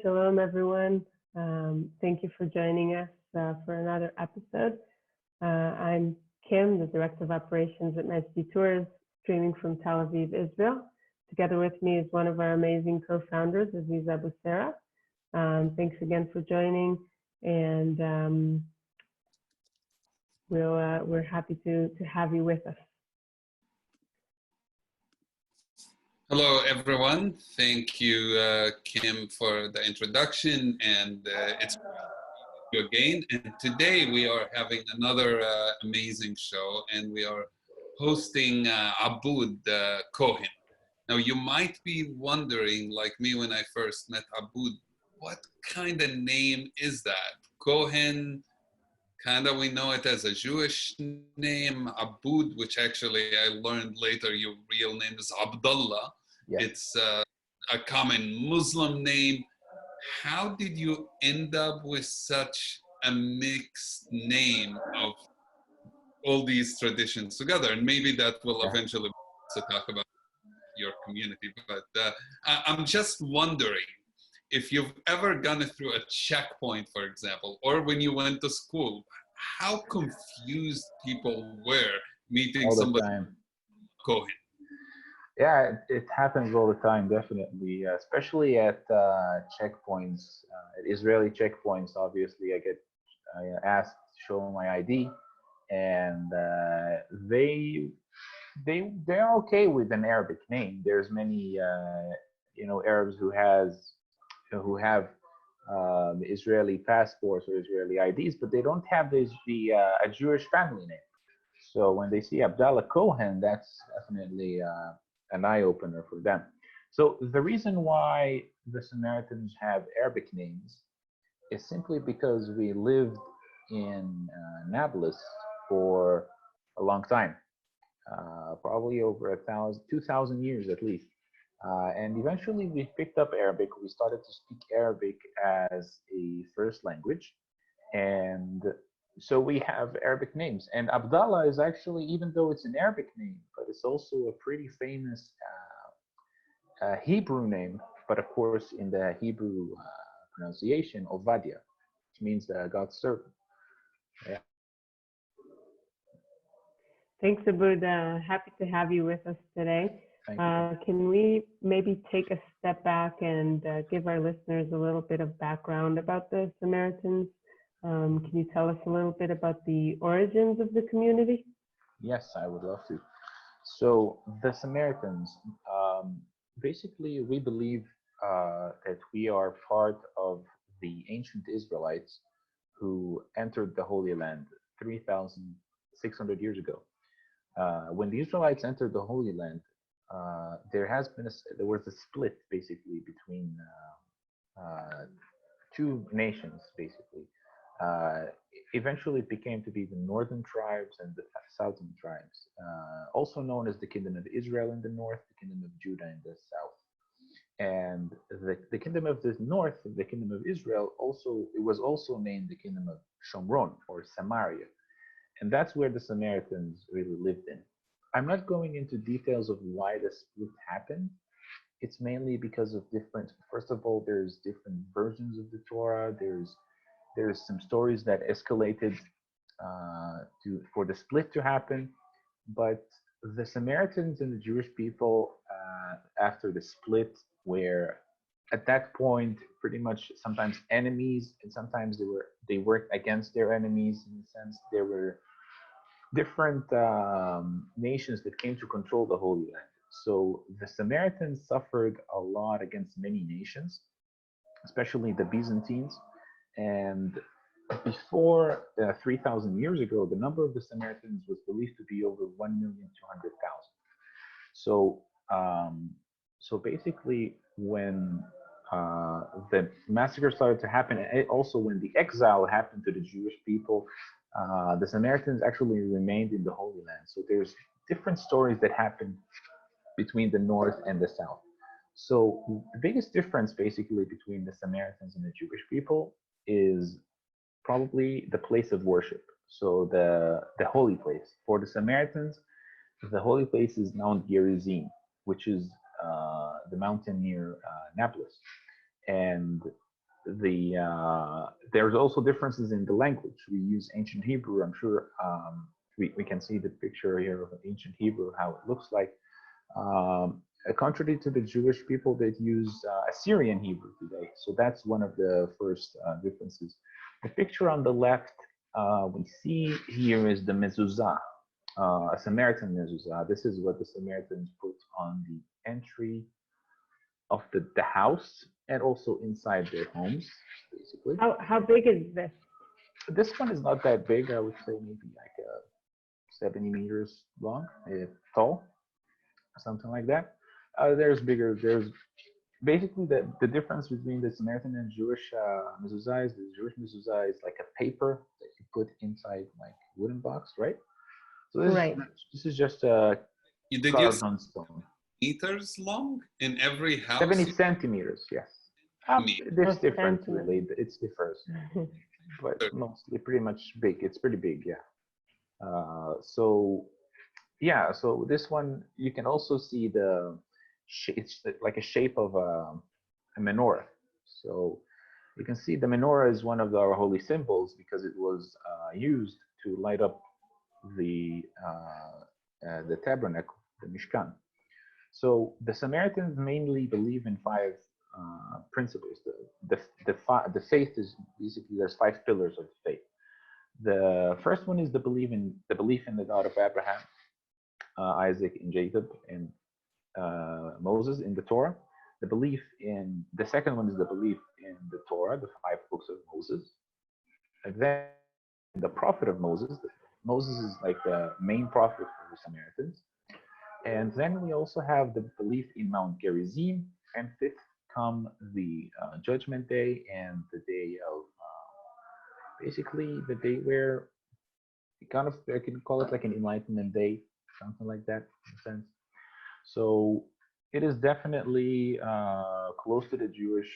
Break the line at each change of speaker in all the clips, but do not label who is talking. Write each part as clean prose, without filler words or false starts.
Shalom, everyone. Thank you for joining us for another episode. I'm Kim, the Director of Operations at Majesty Tours, streaming from Tel Aviv, Israel. Together with me is one of our amazing co-founders, Aziz Abusera. Thanks again for joining, and we're happy to have you with us.
Hello, everyone. Thank you, Kim, for the introduction, and it's you again. And today we are having another amazing show, and we are hosting Abood Cohen. Now, you might be wondering, like me when I first met Abood, what kind of name is that? Cohen, kind of we know it as a Jewish name, Abood, which actually I learned later your real name is Abdullah. Yeah. It's a common Muslim name. How did you end up with such a mixed name of all these traditions together? And maybe that will eventually also talk about your community. But I'm just wondering if you've ever gone through a checkpoint, for example, or when you went to school, how confused people were meeting somebody Cohen.
Yeah, it happens all the time, definitely, especially at checkpoints, at Israeli checkpoints. Obviously, I get asked to show my ID, and they're okay with an Arabic name. There's many Arabs who have Israeli passports or Israeli IDs, but they don't have a Jewish family name. So when they see Abdullah Cohen, that's definitely an eye-opener for them. So the reason why the Samaritans have Arabic names is simply because we lived in Nablus for a long time, probably over 2,000 years at least. And eventually we picked up Arabic. We started to speak Arabic as a first language. And so we have Arabic names. And Abdallah is actually, even though it's an Arabic name, but it's also a pretty famous Hebrew name, but of course in the Hebrew pronunciation, Ovadia, which means God's servant. Yeah.
Thanks, Abood. Happy to have you with us today. Can we maybe take a step back and give our listeners a little bit of background about the Samaritans? Can you tell us a little bit about the origins of the community?
Yes, I would love to. So the Samaritans, basically we believe that we are part of the ancient Israelites who entered the Holy Land 3,600 years ago. When the Israelites entered the Holy Land, there was a split basically between two nations basically. Eventually it became to be the northern tribes and the southern tribes, also known as the Kingdom of Israel in the north, the Kingdom of Judah in the south. And the Kingdom of the north, the Kingdom of Israel, was also named the Kingdom of Shomron or Samaria. And that's where the Samaritans really lived in. I'm not going into details of why the split happened. It's mainly because of first of all, there's different versions of the Torah. There's some stories that escalated for the split to happen, but the Samaritans and the Jewish people after the split were at that point pretty much sometimes enemies, and sometimes they worked against their enemies. In a sense, there were different nations that came to control the Holy Land. So the Samaritans suffered a lot against many nations, especially the Byzantines. And before 3,000 years ago, the number of the Samaritans was believed to be over 1,200,000. So basically, when the massacre started to happen, and also when the exile happened to the Jewish people, the Samaritans actually remained in the Holy Land. So there's different stories that happen between the north and the south. So the biggest difference basically between the Samaritans and the Jewish people is probably the place of worship. So the holy place. For the Samaritans, the holy place is Mount Gerizim, which is the mountain near Nablus. And there's also differences in the language. We use ancient Hebrew. I'm sure we can see the picture here of ancient Hebrew, how it looks like. Contrary to the Jewish people that use Assyrian Hebrew today. So that's one of the first differences. The picture on the left we see here is the mezuzah, a Samaritan mezuzah. This is what the Samaritans put on the entry of the house and also inside their homes, basically.
How big is this?
This one is not that big. I would say maybe like 70 meters long, tall, something like that. There's bigger. There's basically the difference between the Samaritan and Jewish mezuzah is the Jewish mezuzah is like a paper that you put inside like wooden box, right? So this is just carved on stone.
Meters long in every house?
70 centimeters, yes. There's different, really. It's differs, but mostly pretty much big. It's pretty big, yeah. So this one, you can also see it's like a shape of a menorah. So you can see the menorah is one of our holy symbols because it was used to light up the tabernacle, the Mishkan. So the Samaritans mainly believe in five principles. The faith is basically, there's 5 pillars of the faith. The first one is the belief in the God of Abraham, Isaac, and Jacob, and Moses in the Torah. The second one is the belief in the Torah, the 5 books of Moses. And then the prophet of Moses. Moses is like the main prophet for the Samaritans. And then we also have the belief in Mount Gerizim, and fifth come the Judgment Day and the day of, basically the day where I can call it like an Enlightenment Day, something like that in a sense. So it is definitely close to the Jewish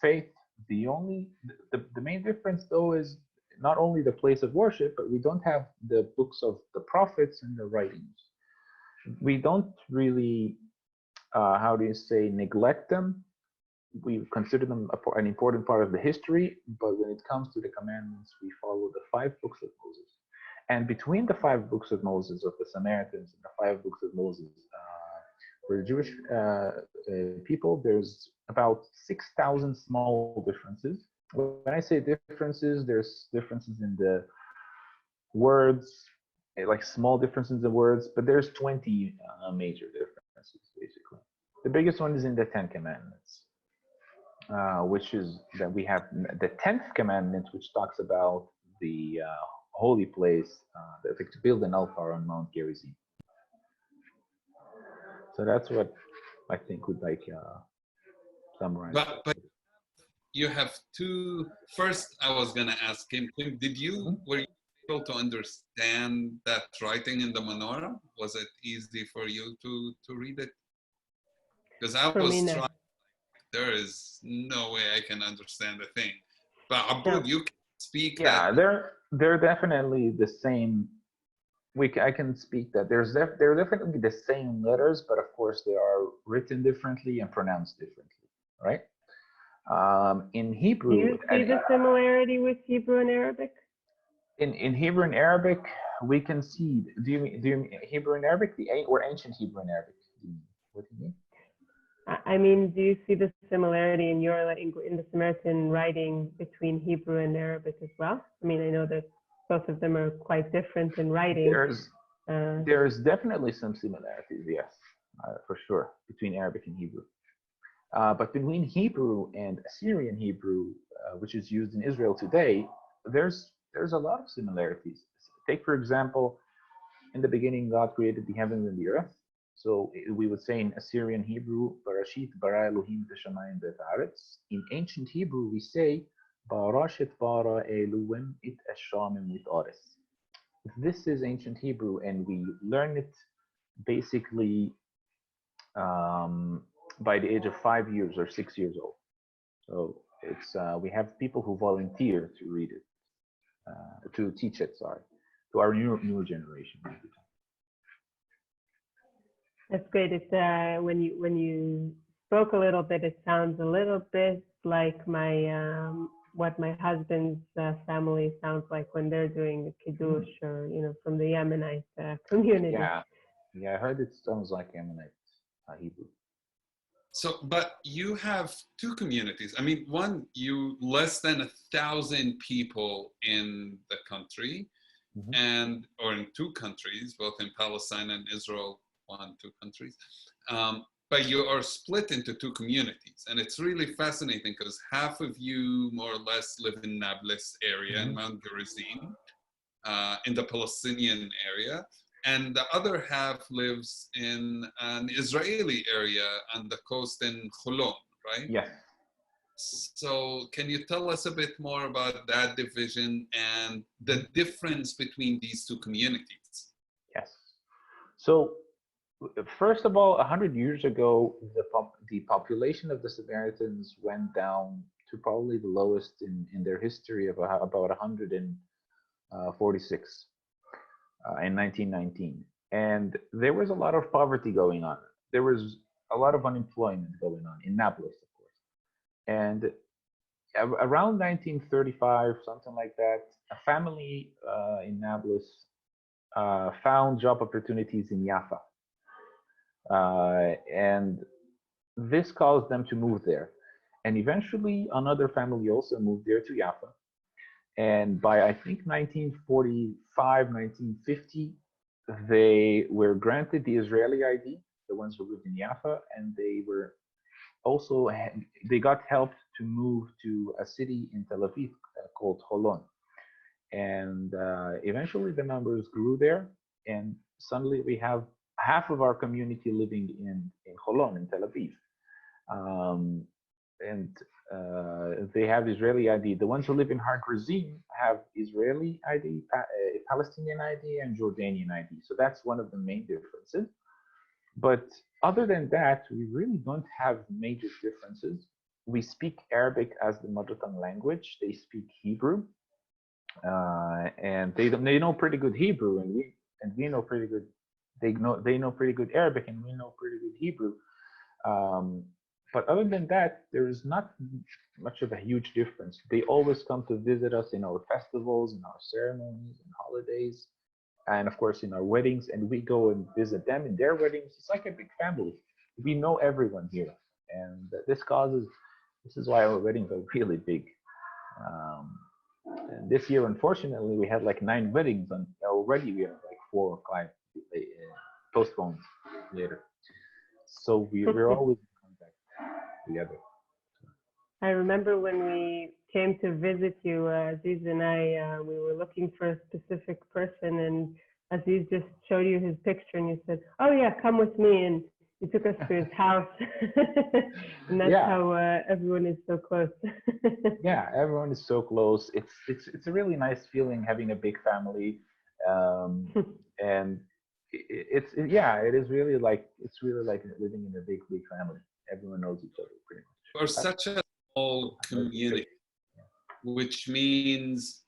faith. The main difference though is not only the place of worship, but we don't have the books of the prophets and the writings. We don't really, neglect them. We consider them an important part of the history, but when it comes to the commandments, we follow the 5 books of Moses. And between the 5 books of Moses, of the Samaritans, and the 5 books of Moses, for the Jewish people, there's about 6,000 small differences. When I say differences, there's differences in the words, like small differences in words, but there's 20 major differences, basically. The biggest one is in the 10 Commandments, which is that we have the 10th commandment, which talks about the holy place, to build an altar on Mount Gerizim. So that's what I think would summarize.
But you have two. First, I was going to ask him, were you able to understand that writing in the menorah? Was it easy for you to read it? Because I was trying. There is no way I can understand a thing. But Abood, you can speak.
Yeah, they're definitely the same. I can speak that they're definitely the same letters, but of course they are written differently and pronounced differently, right? In Hebrew,
do you see the similarity with Hebrew and Arabic?
In Hebrew and Arabic, we can see. Do you mean Hebrew and Arabic, or ancient Hebrew and Arabic? What do you mean?
I mean, do you see the similarity in your in the Samaritan writing between Hebrew and Arabic as well? I mean, I know that both of them are quite different in writing.
There's definitely some similarities, yes, for sure, between Arabic and Hebrew. But between Hebrew and Assyrian Hebrew, which is used in Israel today, there's a lot of similarities. Take, for example, in the beginning, God created the heavens and the earth. So we would say in Assyrian Hebrew, Barashit bara Elohim teshamayim v'et'aretz. In ancient Hebrew, we say, Barashit bara Elohim it eshamim v'et'aretz. This is ancient Hebrew, and we learn it basically by the age of 5 years or 6 years old. So it's we have people who volunteer to read it, to teach it. To our new generation. That's
great. It's when you spoke a little bit, it sounds a little bit like what my husband's family sounds like when they're doing the kiddush, or from the Yemenite community.
Yeah, I heard it sounds like Ammonite Hebrew.
So, but you have two communities. I mean, one, you less than 1,000 people in the country, or in two countries, both in Palestine and Israel, two countries. But you are split into two communities, and it's really fascinating because half of you more or less live in Nablus area in Mount Gerizim, in the Palestinian area, and the other half lives in an Israeli area on the coast in Holon, right?
Yes.
So can you tell us a bit more about that division and the difference between these two communities?
Yes. So first of all, 100 years ago, the population of the Samaritans went down to probably the lowest in their history of about 146 in 1919. And there was a lot of poverty going on. There was a lot of unemployment going on in Nablus, of course. And around 1935, something like that, a family in Nablus found job opportunities in Jaffa. And this caused them to move there. And eventually another family also moved there to Jaffa. And by, I think, 1945, 1950, they were granted the Israeli ID, the ones who lived in Jaffa, and they were also, they got help to move to a city in Tel Aviv called Holon. And eventually the numbers grew there, and suddenly we have half of our community living in Holon, in Tel Aviv. They have Israeli ID. The ones who live in Har Gerizim have Israeli ID, Palestinian ID, and Jordanian ID. So that's one of the main differences. But other than that, we really don't have major differences. We speak Arabic as the mother tongue language. They speak Hebrew, and they know pretty good Hebrew, and we know pretty good. They know pretty good Arabic, and we know pretty good Hebrew. But other than that, there is not much of a huge difference. They always come to visit us in our festivals, in our ceremonies, and holidays, and of course in our weddings, and we go and visit them in their weddings. It's like a big family. We know everyone here, and this is why our weddings are really big. And this year, unfortunately, we had like 9 weddings, and already we have like 4 or 5 postponed later. So we're always in contact together.
I remember when we came to visit you, Aziz and I, we were looking for a specific person, and Aziz just showed you his picture, and you said, "Oh yeah, come with me," and you took us to his house. And that's how everyone is so close.
Yeah, everyone is so close. It's a really nice feeling having a big family, and it is really like living in a big family. Everyone knows each other pretty much.
Or such a small community, which means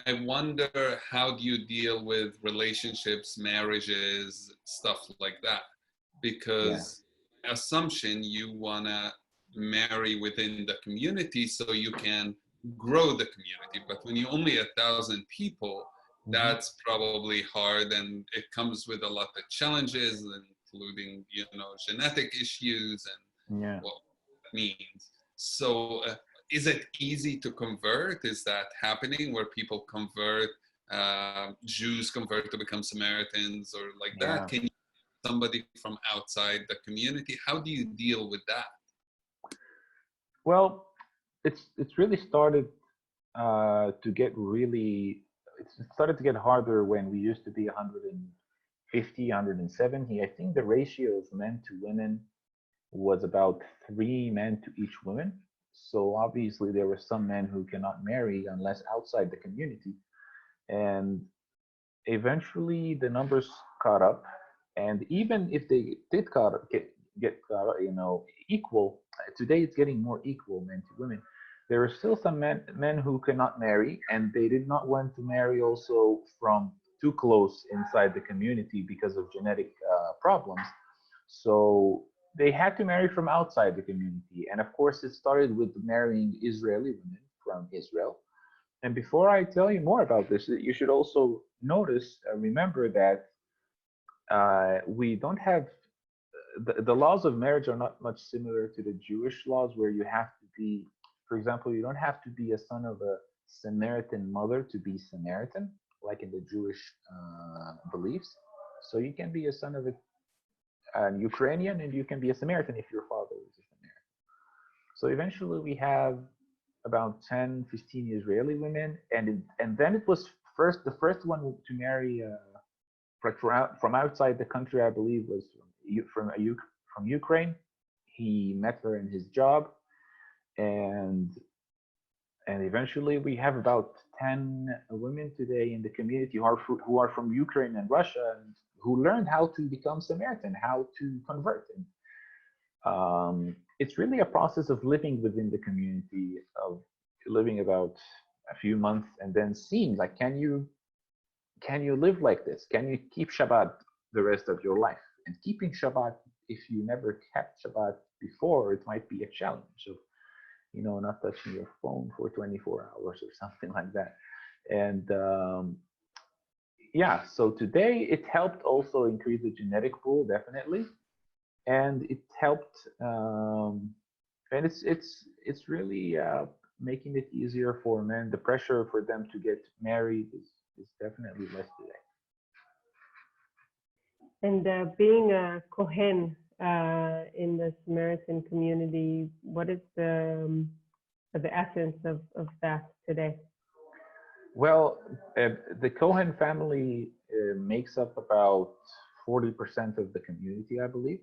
I wonder, how do you deal with relationships, marriages, stuff like that? Because assumption, you want to marry within the community so you can grow the community. But when you only 1,000 people, that's probably hard, and it comes with a lot of challenges, including genetic issues and what that means. So is it easy to convert? Is that happening where people convert, Jews convert to become Samaritans or like that? Can you somebody from outside the community? How do you deal with that?
Well, it's really started to get harder when we used to be 150, 170. I think the ratio of men to women was about 3 men to each woman. So obviously there were some men who cannot marry unless outside the community. And eventually the numbers caught up. And even if they did get equal, today it's getting more equal, men to women. There are still some men who cannot marry, and they did not want to marry also from too close inside the community because of genetic problems. So they had to marry from outside the community. And of course, it started with marrying Israeli women from Israel. And before I tell you more about this, you should also notice, remember that we don't have, the laws of marriage are not much similar to the Jewish laws, where you have to be, for example, you don't have to be a son of a Samaritan mother to be Samaritan, like in the Jewish beliefs. So you can be a son of an Ukrainian, and you can be a Samaritan if your father is a Samaritan. So eventually we have about 10, 15 Israeli women, and then it was the first one to marry from outside the country, I believe, was from Ukraine. He met her in his job, and eventually we have about 10 women today in the community who are from Ukraine and Russia, and who learned how to become Samaritan, how to convert. And it's really a process of living within the community, of living about a few months, and then seeing, like, can you live like this? Can you keep Shabbat the rest of your life? And keeping Shabbat, if you never kept Shabbat before, it might be a challenge of, not touching your phone for 24 hours or something like that. And yeah, so today it helped also increase the genetic pool, definitely. And it helped, and it's really making it easier for men. The pressure for them to get married is definitely less today.
And being a Cohen in the Samaritan community, what is the essence of that today?
Well, the Cohen family makes up about 40% of the community, I believe,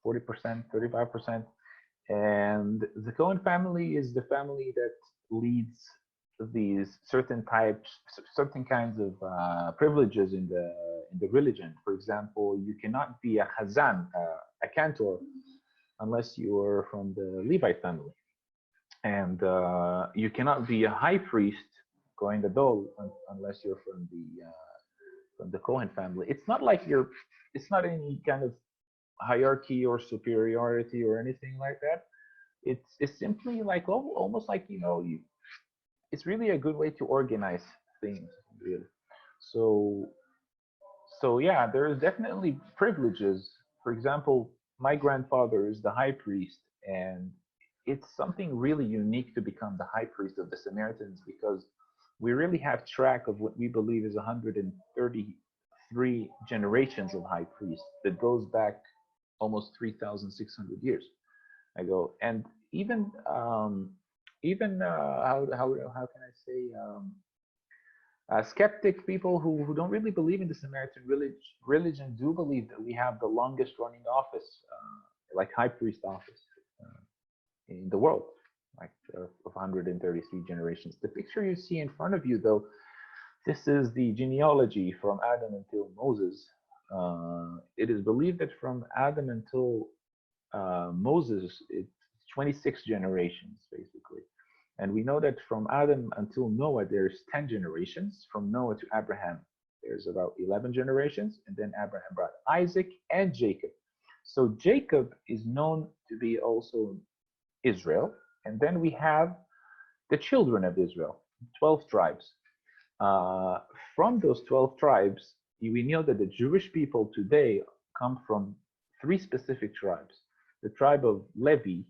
40%, 35%. And the Cohen family is the family that leads these certain kinds of privileges in the religion. For example, you cannot be a chazan, a cantor, unless you are from the Levite family, and you cannot be a high priest, Kohen Gadol, unless you're from the Cohen family. It's not like it's not any kind of hierarchy or superiority or anything like that. It's simply like almost like, it's really a good way to organize things, really. So yeah, there is definitely privileges. For example, my grandfather is the high priest, and it's something really unique to become the high priest of the Samaritans, because we really have track of what we believe is 133 generations of high priests that goes back almost 3,600 years ago. And even how can I say, skeptic people who don't really believe in the Samaritan religion do believe that we have the longest running office, like high priest office, in the world, like of 133 generations. The picture you see in front of you, though, this is the genealogy from Adam until Moses. It is believed that from Adam until Moses, it's 26 generations, basically. And we know that from Adam until Noah, there's 10 generations. From Noah to Abraham, there's about 11 generations. And then Abraham brought Isaac and Jacob. So Jacob is known to be also Israel. And then we have the children of Israel, 12 tribes. From those 12 tribes, we know that the Jewish people today come from 3 specific tribes: the tribe of Levi,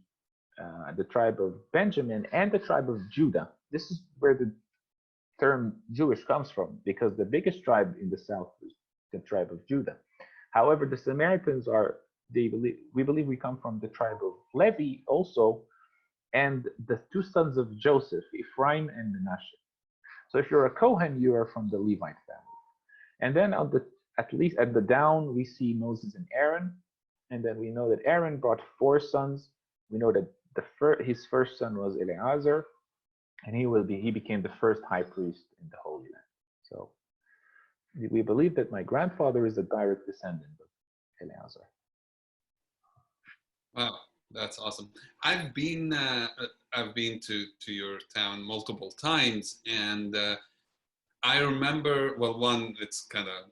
the tribe of Benjamin, and the tribe of Judah. This is where the term Jewish comes from, because the biggest tribe in the south is the tribe of Judah. However, the Samaritans we believe we come from the tribe of Levi also, and the 2 sons of Joseph, Ephraim and Manasseh. So if you're a Cohen, you are from the Levite family. And then at least at the down, we see Moses and Aaron. And then we know that Aaron brought 4 sons. We know that his first son was Eleazar, and he became the first high priest in the Holy Land. So we believe that my grandfather is a direct descendant of Eleazar.
Wow, that's awesome. I've been to your town multiple times, and I remember, well, one, it's kind of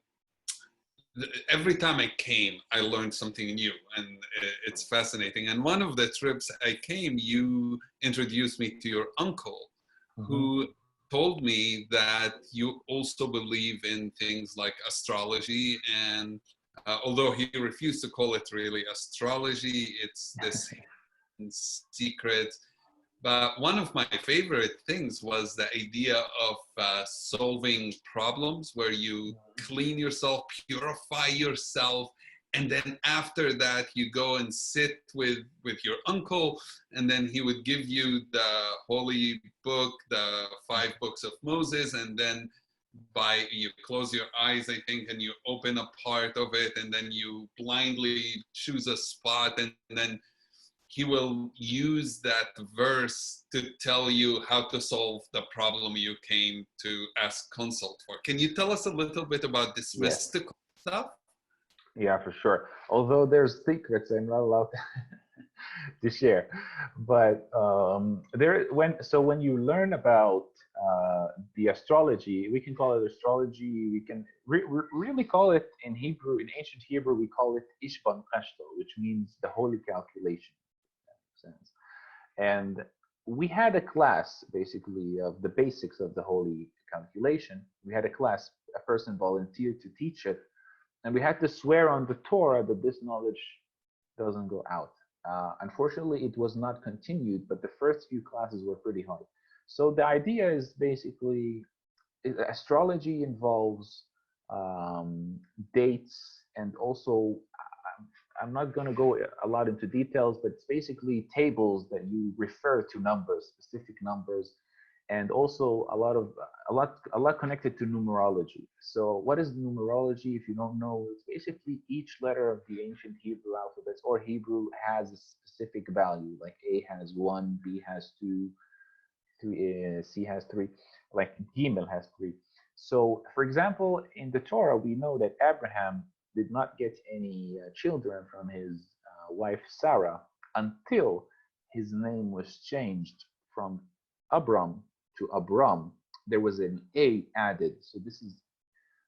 every time I came, I learned something new, and it's fascinating. And one of the trips I came, you introduced me to your uncle, who told me that you also believe in things like astrology. And although he refused to call it really astrology, it's this secret. But one of my favorite things was the idea of solving problems where you clean yourself, purify yourself, and then after that you go and sit with your uncle, and then he would give you the holy book, the 5 books of Moses, and then you close your eyes, I think, and you open a part of it, and then you blindly choose a spot, and then he will use that verse to tell you how to solve the problem you came to ask consult for. Can you tell us a little bit about this mystical stuff?
Yeah, for sure. Although there's secrets I'm not allowed to share. But when you learn about the astrology, we can call it astrology. We can really call it in Hebrew, in ancient Hebrew, we call it Ishban Kashto, which means the holy calculation. Sense. And we had a class basically of the basics of the holy calculation. We had a class, a person volunteered to teach it, and we had to swear on the Torah that this knowledge doesn't go out. Unfortunately, it was not continued, but the first few classes were pretty hard. So the idea is basically astrology involves dates, and also I'm not going to go a lot into details, but it's basically tables that you refer to numbers, specific numbers, and also a lot connected to numerology. So what is numerology? If you don't know, it's basically each letter of the ancient Hebrew alphabets or Hebrew has a specific value. Like A has 1, B has 2, C has 3, like Gimel has 3. So, for example, in the Torah, we know that Abraham did not get any children from his wife Sarah until his name was changed from Abram to Abram. There was an A added. So this is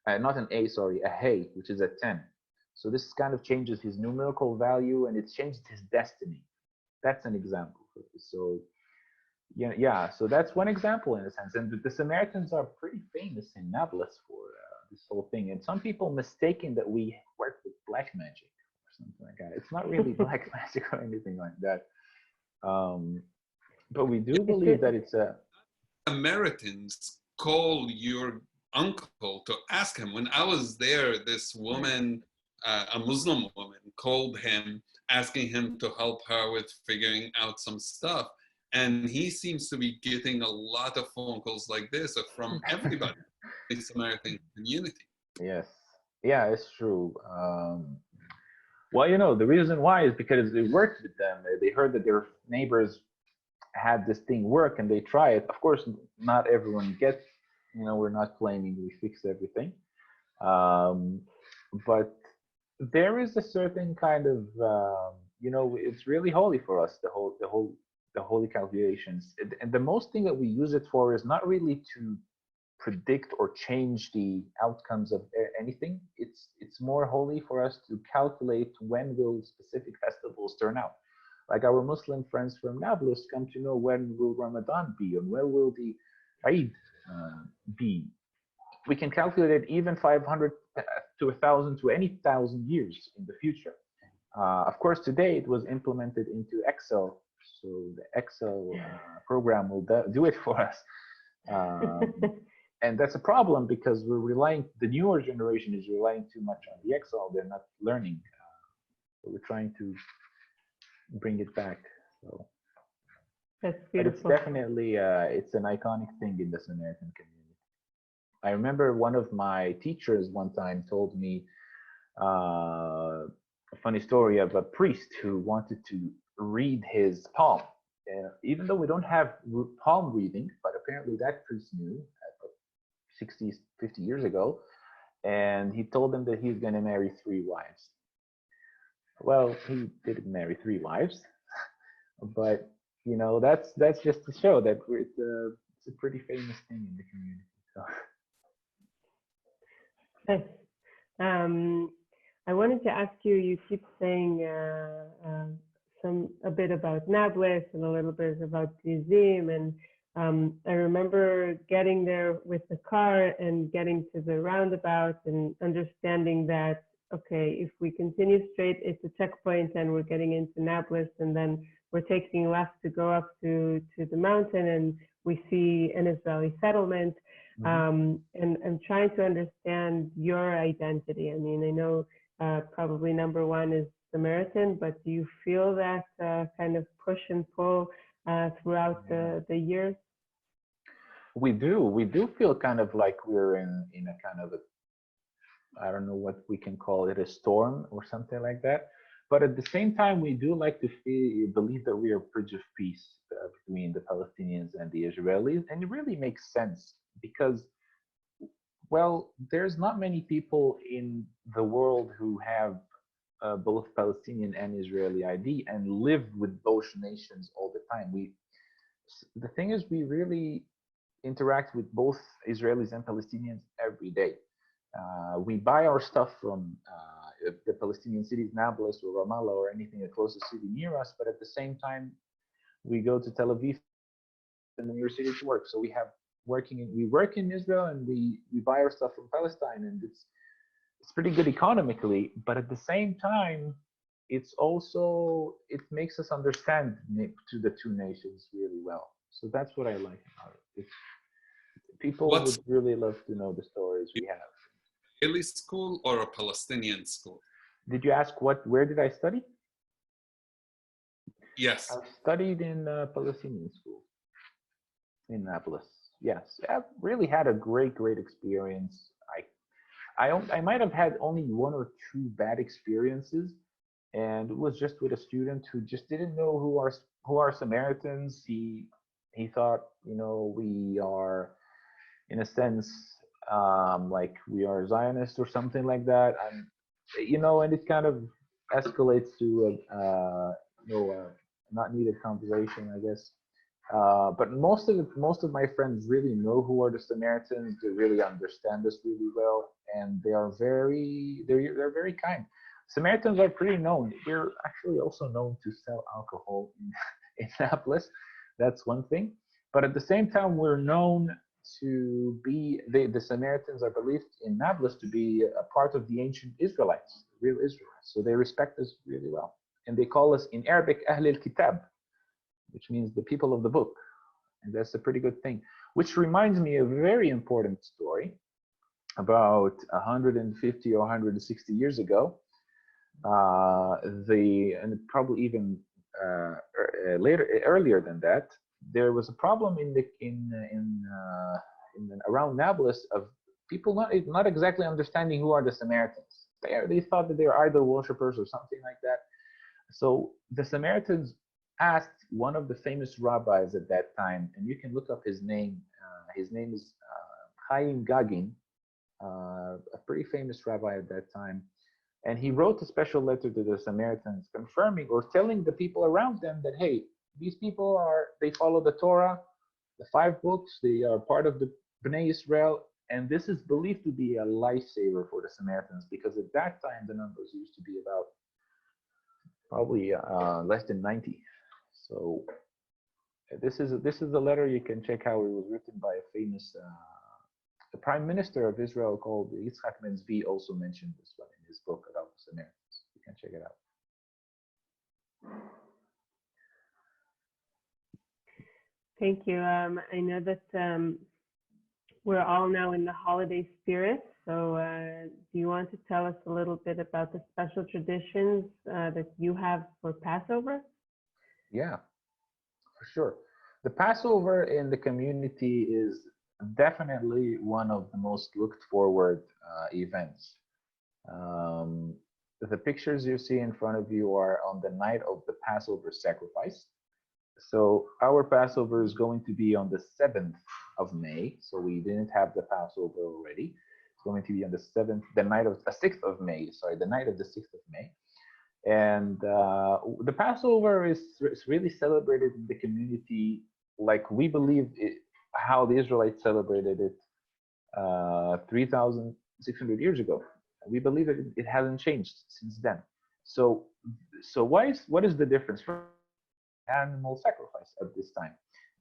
not an A, sorry, a Hey, which is a 10. So this kind of changes his numerical value, and it changed his destiny. That's an example for this. So yeah. So that's one example in a sense. And the Samaritans are pretty famous in Nablus for this whole thing. And some people mistaken that we work with black magic or something like that. It's not really black magic or anything like that. But we do believe that it's a...
Samaritans call your uncle to ask him. When I was there, this woman, a Muslim woman, called him, asking him to help her with figuring out some stuff. And he seems to be getting a lot of phone calls like this from everybody in the Samaritan community.
Yes. Yeah, it's true. Well, the reason why is because they worked with them. They heard that their neighbors had this thing work, and they try it. Of course, not everyone gets, we're not claiming we fixed everything. But there is a certain kind of, it's really holy for us, the holy calculations. And the most thing that we use it for is not really to predict or change the outcomes of anything. It's more holy for us to calculate when will specific festivals turn out. Like our Muslim friends from Nablus come to know when will Ramadan be and when will the Eid be. We can calculate it even 500 to 1,000 to any 1,000 years in the future. Of course, today it was implemented into Excel, so the Excel program will do it for us. And that's a problem because the newer generation is relying too much on the Excel. They're not learning. So we're trying to bring it back. So,
that's beautiful.
but it's definitely, it's an iconic thing in the Samaritan community. I remember one of my teachers one time told me a funny story of a priest who wanted to read his palm. Even though we don't have palm reading, but apparently that priest knew 60, 50 years ago, and he told them that he's going to marry 3 wives. Well, he didn't marry 3 wives, but that's just to show that it's a pretty famous thing in the community. So.
I wanted to ask you, you keep saying a bit about Nablus and a little bit about Museum, and I remember getting there with the car and getting to the roundabout and understanding that, okay, if we continue straight, it's a checkpoint and we're getting into Nablus, and then we're taking left to go up to the mountain and we see an Israeli settlement. And I'm trying to understand your identity. I mean, I know probably number one is Samaritan, but do you feel that kind of push and pull throughout the years?
We do feel kind of like we're in a kind of a, I don't know what we can call it, a storm or something like that. But at the same time, we do like to believe that we are a bridge of peace between the Palestinians and the Israelis. And it really makes sense because, well, there's not many people in the world who have both Palestinian and Israeli ID and live with both nations all the time. The thing is, we really interact with both Israelis and Palestinians every day. We buy our stuff from the Palestinian cities, Nablus or Ramallah or anything, the closest city near us, but at the same time, we go to Tel Aviv and the nearest city to work. So we work in Israel and we buy our stuff from Palestine, and it's pretty good economically, but at the same time, it makes us understand to the two nations really well. So that's what I like about it. People would really love to know the stories we have.
Israeli school or a Palestinian school?
Did you ask where did I study?
Yes.
I studied in a Palestinian school in Nablus. Yes, I've really had a great experience. I might have had only one or two bad experiences, and it was just with a student who just didn't know who are Samaritans. He thought, we are, in a sense, like we are Zionists or something like that, and it kind of escalates to a not needed conversation, I guess. But most of my friends really know who are the Samaritans. They really understand us really well, and they're very kind. Samaritans are pretty known. We're actually also known to sell alcohol in Nablus. That's one thing. But at the same time, we're known to be, the Samaritans are believed in Nablus to be a part of the ancient Israelites, real Israelites. So they respect us really well. And they call us in Arabic, Ahl al-Kitab, which means the people of the book. And that's a pretty good thing. Which reminds me of a very important story. About 150 or 160 years ago, and probably even earlier than that, there was a problem around Nablus of people not exactly understanding who are the Samaritans. They thought that they were idol worshippers or something like that. So the Samaritans asked one of the famous rabbis at that time, and you can look up his name. His name is Chaim Gagin, a pretty famous rabbi at that time. And he wrote a special letter to the Samaritans confirming or telling the people around them that, hey, these people they follow the Torah, the 5 books, they are part of the Bnei Israel, and this is believed to be a lifesaver for the Samaritans, because at that time the numbers used to be about probably less than 90. So this is a letter. You can check how it was written by a famous the Prime Minister of Israel called Yitzhak Ben-Zvi also mentioned this one in his book about the Samaritans. You can check it out.
Thank you. I know that we're all now in the holiday spirit. So do you want to tell us a little bit about the special traditions that you have for Passover?
Yeah, for sure. The Passover in the community is definitely one of the most looked forward events. The pictures you see in front of you are on the night of the Passover sacrifice. So our Passover is going to be on the 7th of May. So we didn't have the Passover already. It's going to be on the 6th of May. Sorry, the night of the 6th of May. And the Passover is really celebrated in the community like we believe how the Israelites celebrated it 3,600 years ago. We believe that it hasn't changed since then. So, what is the difference from animal sacrifice at this time?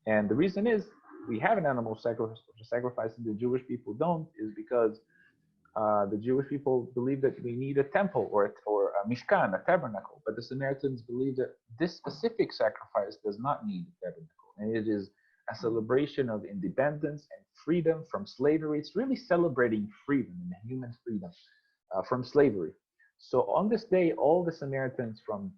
And the reason is we have an animal sacrifice and the Jewish people don't, is because the Jewish people believe that we need a temple or a mishkan, a tabernacle, but the Samaritans believe that this specific sacrifice does not need a tabernacle, and it is a celebration of independence and freedom from slavery. It's really celebrating freedom and human freedom from slavery. So on this day, all the Samaritans from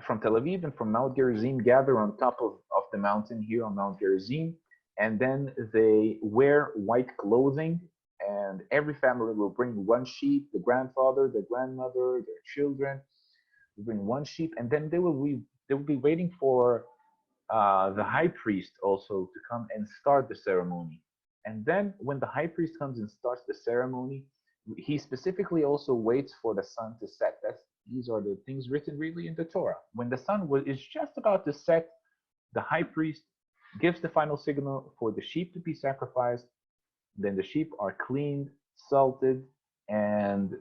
Tel Aviv and from Mount Gerizim gather on top of the mountain here on Mount Gerizim, and then they wear white clothing, and every family will bring one sheep, the grandfather, the grandmother, their children will bring one sheep, and then they will be waiting for the high priest also to come and start the ceremony. And then when the high priest comes and starts the ceremony, he specifically also waits for the sun to set. These are the things written really in the Torah. When the sun is just about to set, the high priest gives the final signal for the sheep to be sacrificed. Then the sheep are cleaned, salted, and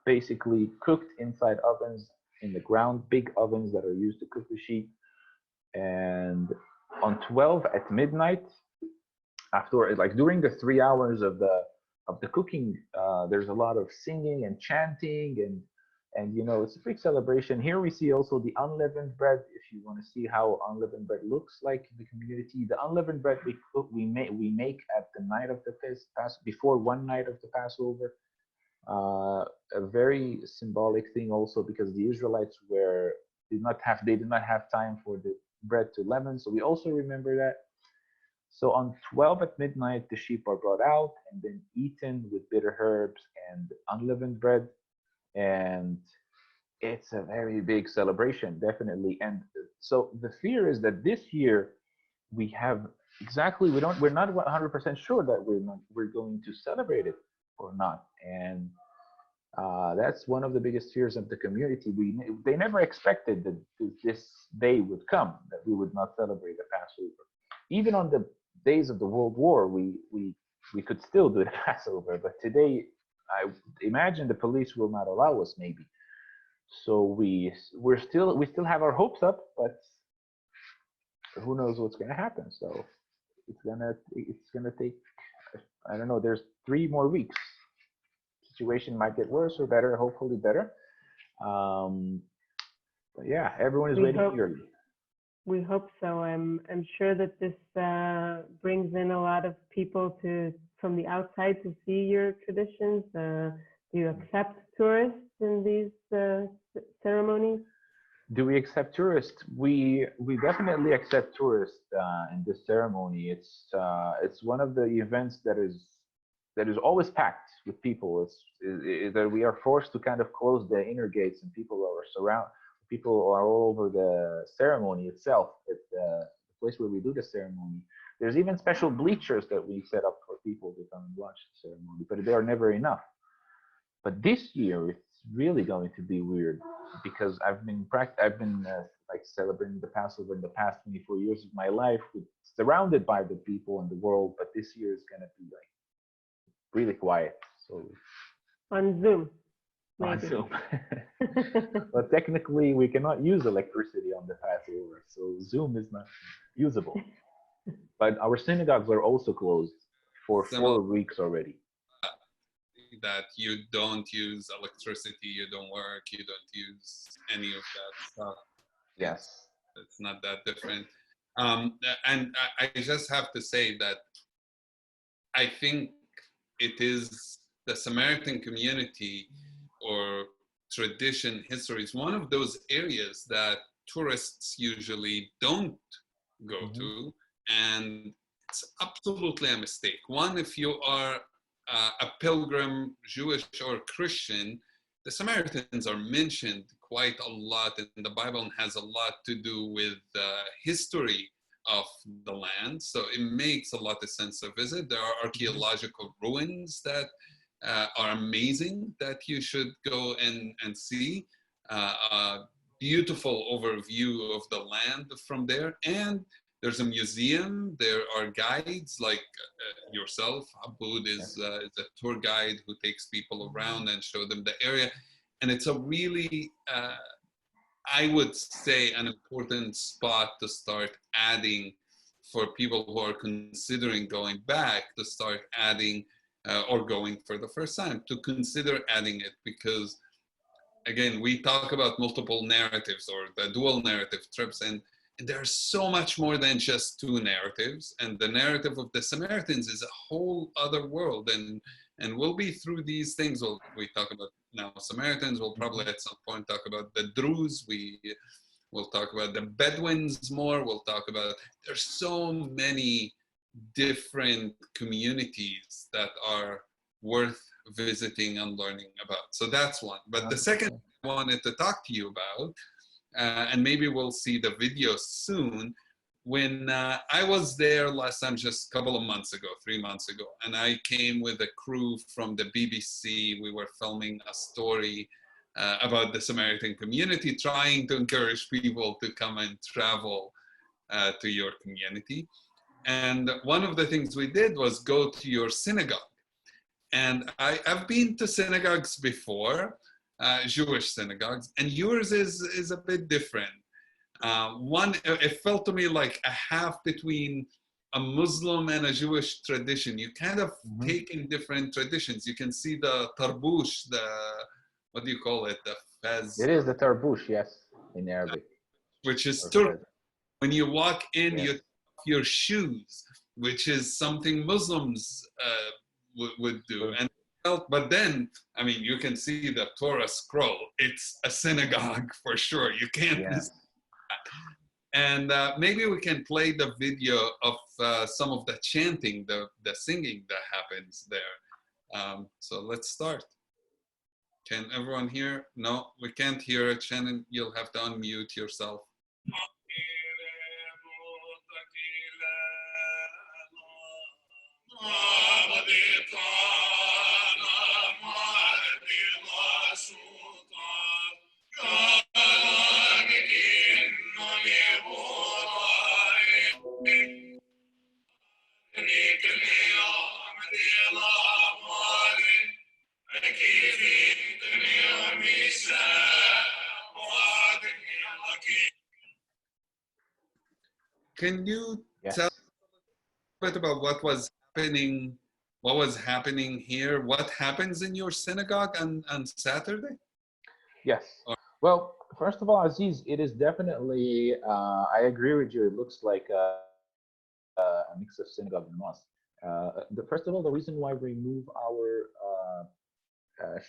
basically cooked inside ovens in the ground, big ovens that are used to cook the sheep. And on 12 at midnight, after, like during the 3 hours of the cooking, there's a lot of singing and chanting, and you know, it's a big celebration. Here we see also the unleavened bread. If you want to see how unleavened bread looks like in the community, the unleavened bread we make at the night of the before one night of the Passover. A very symbolic thing also, because the Israelites did not have time for the bread to leaven. So we also remember that. So on 12 at midnight, the sheep are brought out and then eaten with bitter herbs and unleavened bread. And it's a very big celebration, definitely. And so the fear is that this year we're not 100% sure that we're going to celebrate it or not. And that's one of the biggest fears of the community. They never expected that this day would come, that we would not celebrate the Passover. Even on the days of the World War, we could still do the Passover, but today, I imagine the police will not allow us, maybe. So we still have our hopes up, but who knows what's going to happen? So it's gonna take, I don't know. There's 3 more weeks. Situation might get worse or better. Hopefully better. But yeah, everyone is waiting eagerly.
We hope so. I'm sure that this brings in a lot of people from the outside to see your traditions. Do you accept tourists in these ceremonies?
Do we accept tourists? We definitely accept tourists in this ceremony. It's one of the events that is always packed with people. It's that we are forced to kind of close the inner gates, and people are all over the ceremony itself, at the place where we do the ceremony. There's even special bleachers that we set up for people to come and watch the ceremony, but they are never enough. But this year, it's really going to be weird, because I've been like celebrating the Passover in the past 24 years of my life, surrounded by the people in the world, but this year is going to be like really quiet. So
on Zoom.
Maybe. On Zoom. But technically, we cannot use electricity on the Passover, so Zoom is not usable. But our synagogues are also closed for 4 weeks already.
That you don't use electricity, you don't work, you don't use any of that stuff.
Yes.
It's not that different. And I just have to say that I think it is the Samaritan community or tradition, history is one of those areas that tourists usually don't go to. And it's absolutely a mistake. One, if you are a pilgrim, Jewish or Christian, the Samaritans are mentioned quite a lot in the Bible and has a lot to do with the history of the land. So it makes a lot of sense to visit. There are archaeological ruins that are amazing that you should go and see. A beautiful overview of the land from there. And There's a museum. There are guides like yourself. Abood is a tour guide who takes people around and show them the area. And it's a really, I would say, an important spot to start adding for people who are considering going back, to start adding or going for the first time, to consider adding it, because again, we talk about multiple narratives or the dual narrative trips, and there's so much more than just two narratives. And the narrative of the Samaritans is a whole other world. And we'll be through these things. We talk about now Samaritans. We'll probably at some point talk about the Druze. We'll talk about the Bedouins more. We'll talk about, there's so many different communities that are worth visiting and learning about. So that's one. But the second I wanted to talk to you about, and maybe we'll see the video soon, when I was there last time, just a couple of months ago, 3 months ago, and I came with a crew from the BBC. We were filming a story about the Samaritan community, trying to encourage people to come and travel to your community. And one of the things we did was go to your synagogue. And I've been to synagogues before, Jewish synagogues, and yours is a bit different. One, it felt to me like a half between a Muslim and a Jewish tradition. You kind of take in different traditions. You can see the tarbush, what do you call it? The fez.
It is the tarbush, yes, in Arabic.
Which is Turk. When you walk in, you take off your shoes, which is something Muslims would do. And but then, I mean, you can see the Torah scroll. It's a synagogue for sure. You can't miss that. And maybe we can play the video of some of the chanting, the singing that happens there. So let's start. Can everyone hear? No, we can't hear it. Shannon, you'll have to unmute yourself. Can you tell a bit about what was happening here? What happens in your synagogue on Saturday?
Yes. Well, first of all, Aziz, it is definitely, I agree with you. It looks like a mix of synagogue and mosque. First of all, the reason why we remove our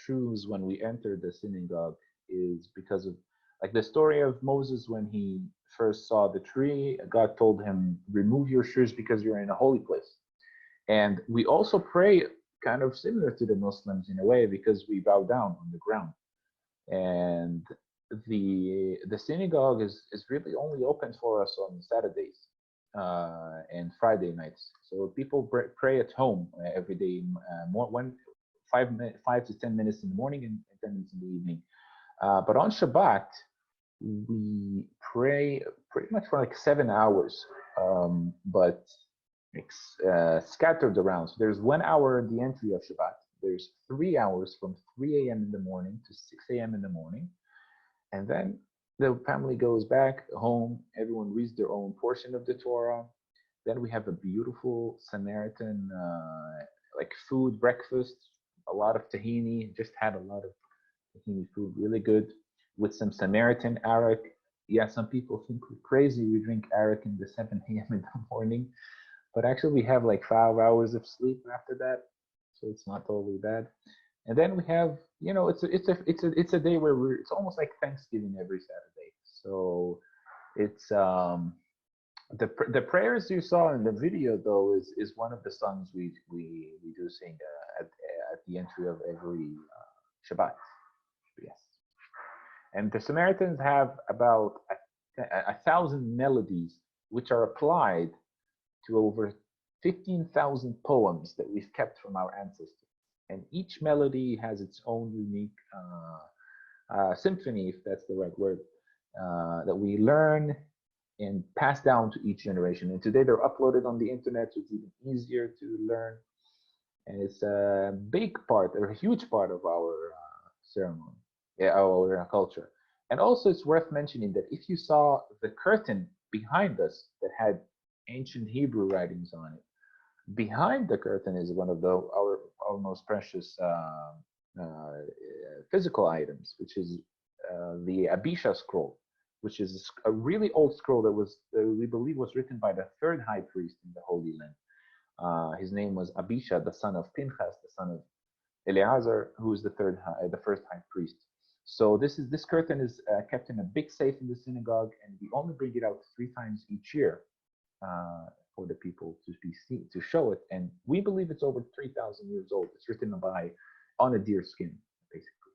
shoes when we enter the synagogue is because of, like, the story of Moses when he first saw the tree. God told him, remove your shoes because you're in a holy place. And we also pray kind of similar to the Muslims in a way, because we bow down on the ground. And the synagogue is really only open for us on Saturdays and Friday nights. So people pray at home every day, 5 to 10 minutes in the morning and 10 minutes in the evening. But on Shabbat, we pray pretty much for like 7 hours, but it's scattered around. So there's 1 hour at the entry of Shabbat. There's 3 hours from 3 a.m. in the morning to 6 a.m. in the morning. And then the family goes back home. Everyone reads their own portion of the Torah. Then we have a beautiful Samaritan like food breakfast, a lot of tahini. Just had a lot of tahini food, really good, with some Samaritan arak. Yeah, some people think we're crazy. We drink arak in the 7 a.m. in the morning, but actually we have like 5 hours of sleep after that, so it's not totally bad. And then we have, you know, it's a day where it's almost like Thanksgiving every Saturday. So it's the prayers you saw in the video though is one of the songs we do sing at the entry of every Shabbat. Yes. And the Samaritans have about 1,000 melodies which are applied to over 15,000 poems that we've kept from our ancestors. And each melody has its own unique symphony, if that's the right word, that we learn and passed down to each generation. And today they're uploaded on the internet, so it's even easier to learn. And it's a big part, or a huge part of our ceremony, our culture. And also, it's worth mentioning that if you saw the curtain behind us that had ancient Hebrew writings on it, behind the curtain is one of our most precious physical items, which is the Abisha scroll, which is a really old scroll that was, we believe, was written by the third high priest in the Holy Land. His name was Abisha, the son of Pinchas, the son of Eleazar, who is the first high priest. So this curtain is kept in a big safe in the synagogue, and we only bring it out 3 times each year for the people to be seen, to show it. And we believe it's over 3,000 years old. It's written on a deer skin, basically.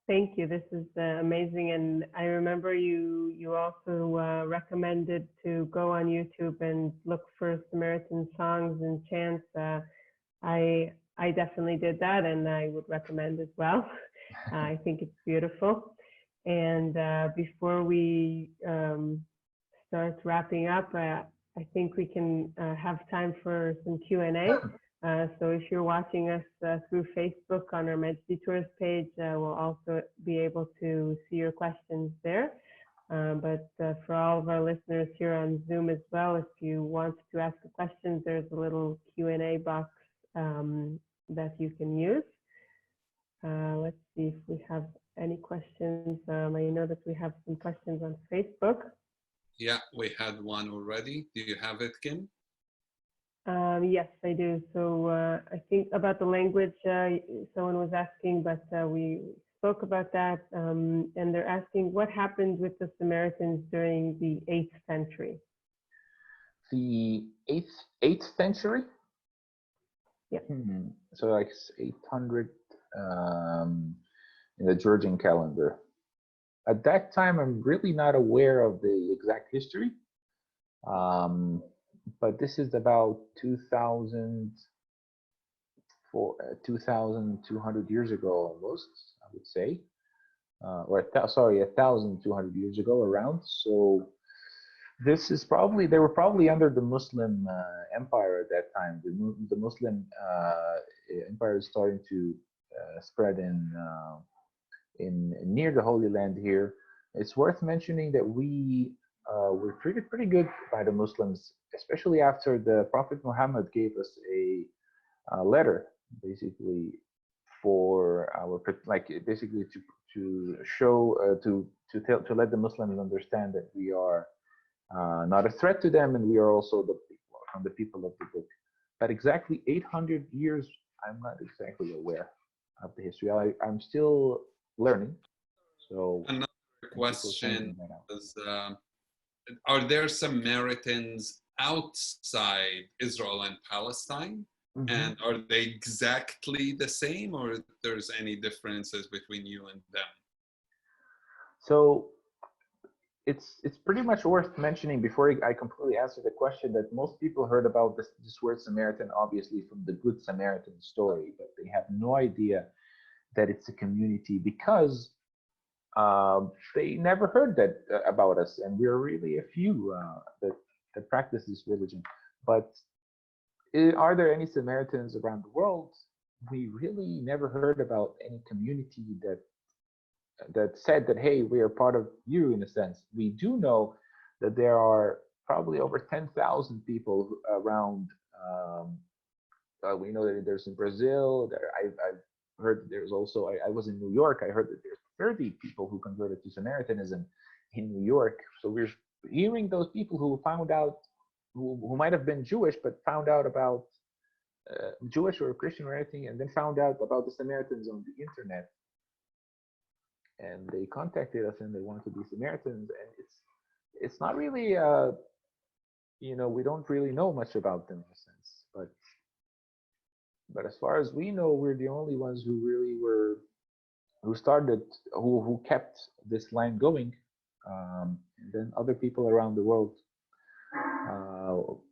Thank you. This is amazing. And I remember you also recommended to go on YouTube and look for Samaritan songs and chants. I definitely did that, and I would recommend as well. I think it's beautiful. And before we start wrapping up, I think we can have time for some Q&A. So if you're watching us through Facebook on our Med Detours page, we'll also be able to see your questions there. But for all of our listeners here on Zoom as well, if you want to ask a question, there's a little Q&A box that you can use. Let's see if we have any questions. I know that we have some questions on Facebook.
Yeah, we had one already. Do you have it, Kim?
Yes, I do. So I think about the language, someone was asking, but we spoke about that. And they're asking what happened with the Samaritans during the 8th century?
The 8th century?
Yeah.
So like 800 in the Georgian calendar. At that time, I'm really not aware of the exact history. But this is about 2,200 years ago, almost, I would say, or 1,200 years ago, around. So this is probably, they were probably under the Muslim empire at that time. The Muslim empire is starting to spread in near the Holy Land here. It's worth mentioning that we were treated pretty good by the Muslims, especially after the Prophet Muhammad gave us a letter, basically for our, like, basically to show to let the Muslims understand that we are not a threat to them, and we are also the people of the book. But exactly 800 years, I'm not exactly aware of the history. I'm still learning. So
another question is, are there Samaritans outside Israel and Palestine? And are they exactly the same, or there's any differences between you and them?
So it's pretty much worth mentioning before I completely answer the question that most people heard about this word Samaritan obviously from the Good Samaritan story, but they have no idea that it's a community because they never heard that about us, and we're really a few that practice this religion. But are there any Samaritans around the world? We really never heard about any community that said that, hey, we are part of you, in a sense. We do know that there are probably over 10,000 people around. We know that there's in Brazil. I've heard that there's also, I was in New York, I heard that there's 30 people who converted to Samaritanism in New York. So we're hearing those people who found out, who might have been Jewish, but found out about Jewish or Christian or anything, and then found out about the Samaritans on the internet. And they contacted us and they wanted to be Samaritans. And it's not really, we don't really know much about them in a sense. But as far as we know, we're the only ones who really who kept this line going. And then other people around the world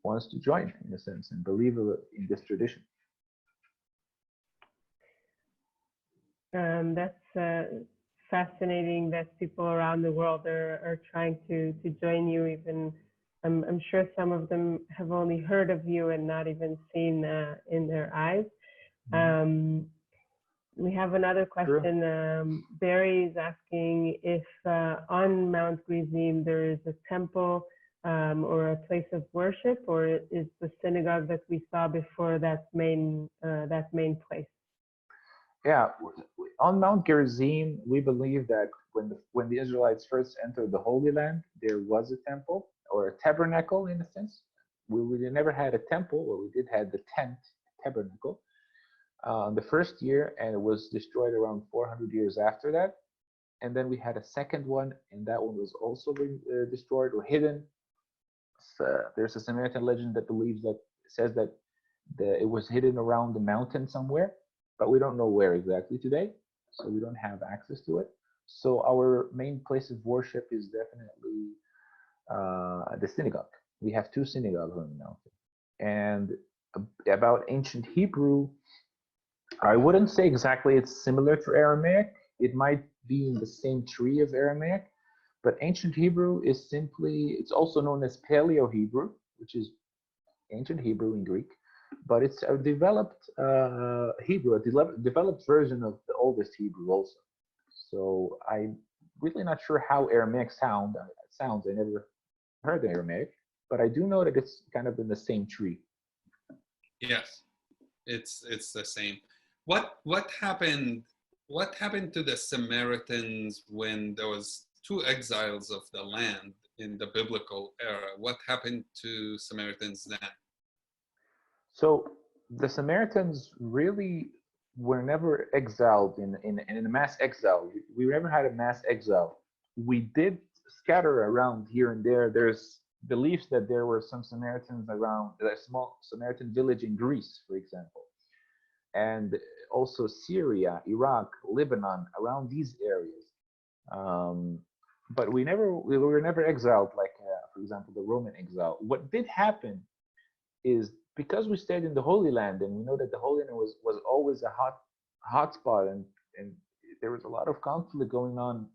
wants to join, in a sense, and believe in this tradition.
That's fascinating that people around the world are trying to join you. Even I'm sure some of them have only heard of you and not even seen in their eyes. We have another question. Barry is asking if on Mount Gerizim there is a temple or a place of worship, or is the synagogue that we saw before that main place?
Yeah, on Mount Gerizim, we believe that when the Israelites first entered the Holy Land, there was a temple or a tabernacle in a sense. We never had a temple, or we did have the tent tabernacle the first year, and it was destroyed around 400 years after that. And then we had a second one, and that one was also destroyed or hidden. There's a Samaritan legend that says that it was hidden around the mountain somewhere, but we don't know where exactly today, so we don't have access to it. So our main place of worship is definitely the synagogue. We have 2 synagogues on the mountain. And about ancient Hebrew, I wouldn't say exactly it's similar to Aramaic. It might be in the same tree of Aramaic, but ancient Hebrew is it's also known as Paleo-Hebrew, which is ancient Hebrew in Greek, but it's a developed Hebrew, a developed version of the oldest Hebrew also. So I'm really not sure how Aramaic sounds. I never heard Aramaic, but I do know that it's kind of in the same tree.
Yes, it's the same. What happened to the Samaritans when there was 2 exiles of the land in the biblical era? What happened to Samaritans then?
So the Samaritans really were never exiled in a mass exile. We never had a mass exile. We did scatter around here and there. There's beliefs that there were some Samaritans around a small Samaritan village in Greece, for example, and also Syria, Iraq, Lebanon, around these areas. But we were never exiled like, for example, the Roman exile. What did happen is, because we stayed in the Holy Land, and we know that the Holy Land was always a hot spot, and there was a lot of conflict going on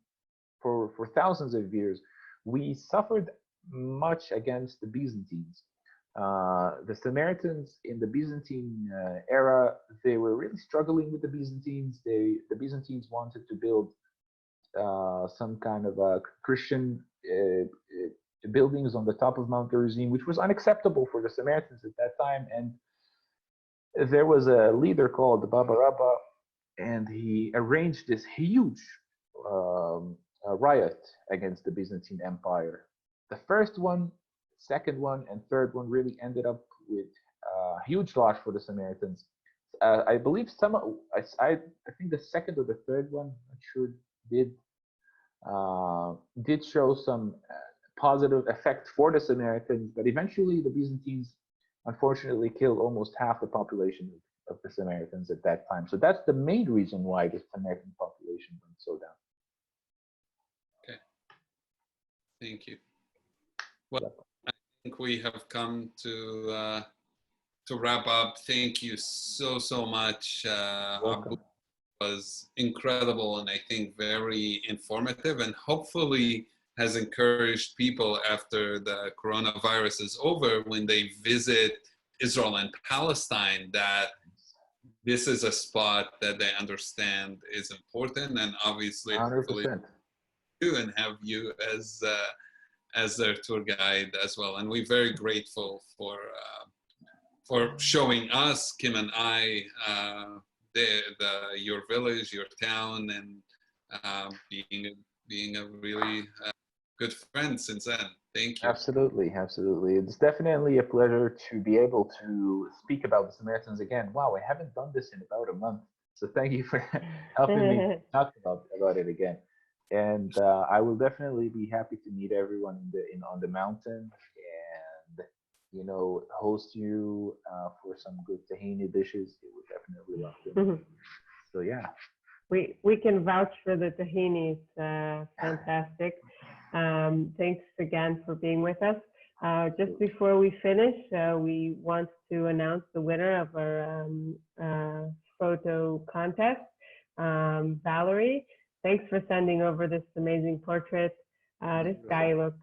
for thousands of years, we suffered much against the Byzantines. The Samaritans in the Byzantine era, they were really struggling with the Byzantines. The Byzantines wanted to build some kind of Christian buildings on the top of Mount Gerizim, which was unacceptable for the Samaritans at that time. And there was a leader called Baba Rabba, and he arranged this huge riot against the Byzantine Empire. The first one, second one, and third one really ended up with huge loss for the Samaritans. I believe I think the second or the third one, I'm not sure, did show some positive effect for the Samaritans, but eventually the Byzantines unfortunately killed almost half the population of the Samaritans at that time. So that's the main reason why the Samaritan population went so down.
Okay, thank you. Well, I think we have come to wrap up. Thank you so much. Abood was incredible, and I think very informative, and hopefully has encouraged people after the coronavirus is over, when they visit Israel and Palestine, that this is a spot that they understand is important, and obviously
100%.
and have you as their tour guide as well. And we're very grateful for showing us, Kim and I, your village, your town, and being a really good friend since then. Thank you.
Absolutely. It's definitely a pleasure to be able to speak about the Samaritans again. Wow, I haven't done this in about a month. So thank you for helping me talk about it again. And I will definitely be happy to meet everyone on the mountain, and host you for some good tahini dishes. It would definitely love them. So yeah.
We can vouch for the tahini. It's fantastic. Thanks again for being with us. Just before we finish, we want to announce the winner of our photo contest, Valerie. thanks for sending over this amazing portrait. This guy looks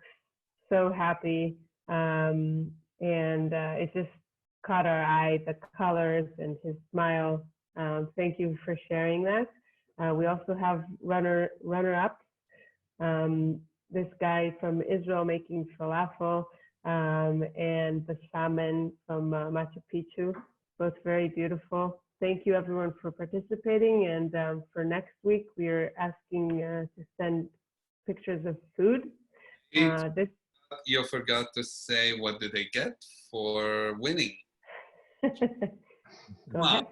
so happy, and it just caught our eye, the colors and his smile. Thank you for sharing that. We also have runner-ups. This guy from Israel making falafel, and the shaman from Machu Picchu, both very beautiful. Thank you everyone for participating, and for next week we are asking to send pictures of food.
You forgot to say what did they get for winning.
Go ahead.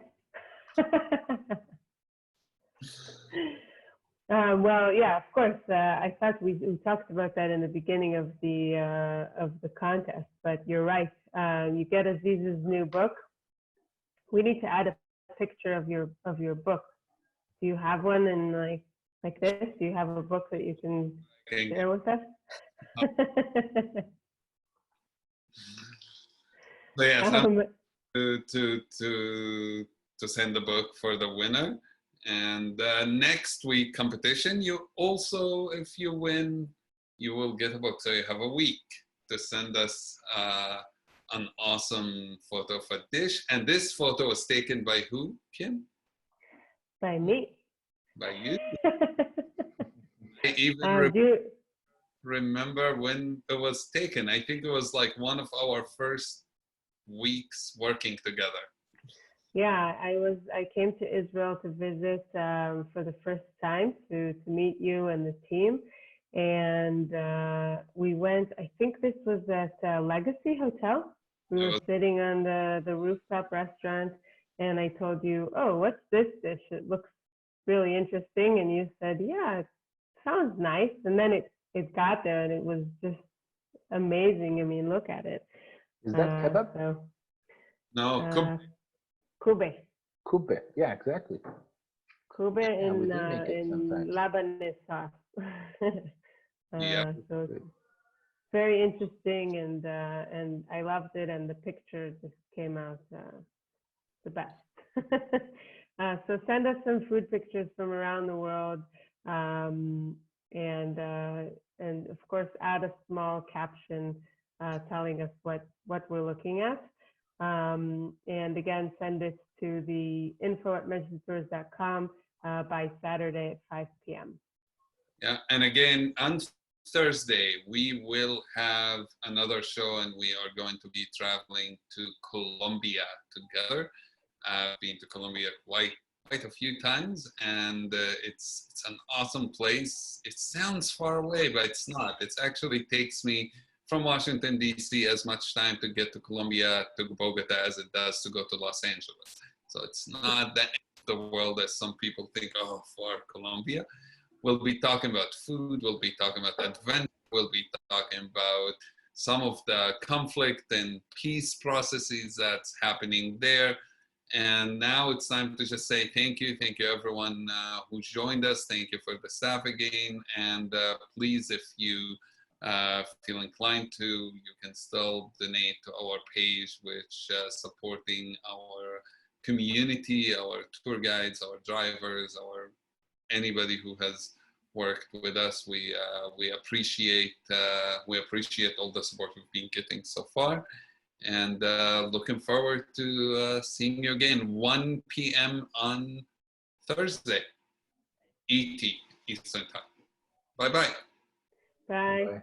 Well, yeah, of course. I thought we talked about that in the beginning of the contest, but you're right. You get Aziz's new book. We need to add a picture of your book. Do you have one in like this? Do you have a book that you can share with us?
So yes, to send the book for the winner. And next week competition, you also, if you win, you will get a book. So you have a week to send us an awesome photo of a dish. And this photo was taken by who, Kim?
By me.
By you. I even remember when it was taken. I think it was like one of our first weeks working together.
Yeah, I came to Israel to visit for the first time to meet you and the team, and we went. I think this was at Legacy Hotel. We were sitting on the rooftop restaurant, and I told you, "Oh, what's this dish? It looks really interesting." And you said, "Yeah, it sounds nice." And then it got there, and it was just amazing. I mean, look at it.
Is that kebab?
No,
Kube.
Yeah, exactly.
Kube in Lebanese sauce.
Yeah.
So it's very interesting, and I loved it, and the picture just came out the best. So send us some food pictures from around the world, and of course add a small caption telling us what we're looking at. And again, send it to the info@mejidtours.com by Saturday at 5 p.m.
Yeah, and again, on Thursday, we will have another show, and we are going to be traveling to Colombia together. I've been to Colombia quite a few times, and it's an awesome place. It sounds far away, but it's not. It actually takes me from Washington, D.C. as much time to get to Colombia, to Bogota, as it does to go to Los Angeles. So it's not the end of the world as some people think, oh, for Colombia. We'll be talking about food, we'll be talking about adventure, we'll be talking about some of the conflict and peace processes that's happening there. And now it's time to just say thank you everyone who joined us. Thank you for the staff again. And please, if you feel inclined to, you can still donate to our page, which supporting our community, our tour guides, our drivers, our anybody who has worked with us. We appreciate all the support we've been getting so far, and looking forward to seeing you again 1 p.m. on Thursday, ET, Eastern Time. Bye-bye.
Bye.